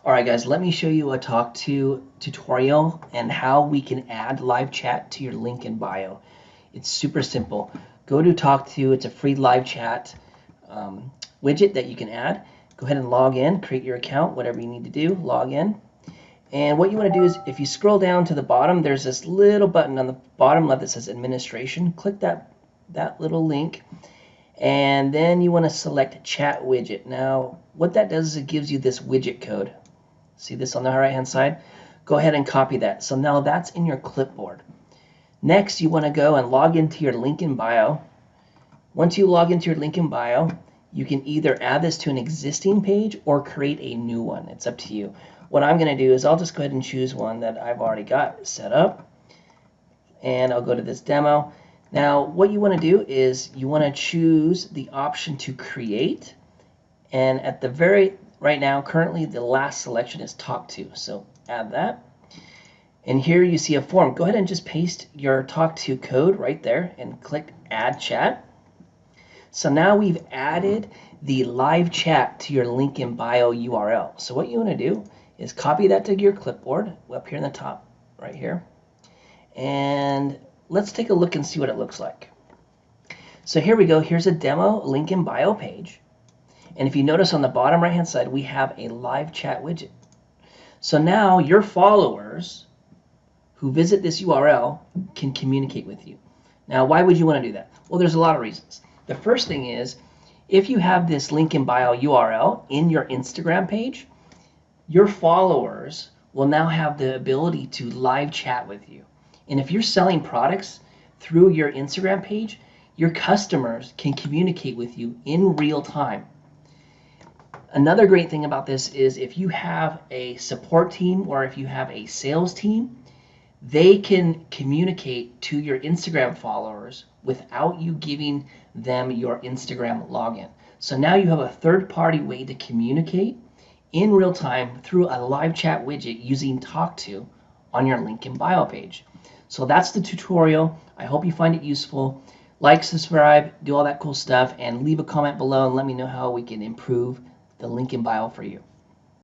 Alright guys, let me show you a Tawk.to tutorial and how we can add live chat to your link in bio. It's super simple. Go to Tawk.to, it's a free live chat widget that you can add. Go ahead and log in, create your account, whatever you need to do, log in. And what you want to do is, if you scroll down to the bottom, there's this little button on the bottom left that says administration. Click that little link. And then you want to select chat widget. Now, what that does is it gives you this widget code. See this on the right hand side? Go ahead and copy that. So now that's in your clipboard. Next, you want to go and log into your link in bio. Once you log into your link in bio, you can either add this to an existing page or create a new one. It's up to you. What I'm going to do is I'll just go ahead and choose one that I've already got set up. And I'll go to this demo. Now, what you want to do is you want to choose the option to create. And at the right now, currently, the last selection is Tawk.to. So add that. And here you see a form. Go ahead and just paste your Tawk.to code right there and click Add Chat. So now we've added the live chat to your link in bio URL. So what you want to do is copy that to your clipboard up here in the top right here. And let's take a look and see what it looks like. So here we go. Here's a demo link in bio page. And if you notice on the bottom right hand side, we have a live chat widget. So now your followers who visit this URL can communicate with you. Now, why would you want to do that? Well, there's a lot of reasons. The first thing is, if you have this link in bio URL in your Instagram page, your followers will now have the ability to live chat with you. And if you're selling products through your Instagram page, your customers can communicate with you in real time. Another great thing about this is if you have a support team or if you have a sales team, they can communicate to your Instagram followers without you giving them your Instagram login. So now you have a third-party way to communicate in real time through a live chat widget using Tawk.to on your link in bio page. So that's the tutorial. I hope you find it useful. Like, subscribe, do all that cool stuff, and leave a comment below and let me know how we can improve the link in bio for you.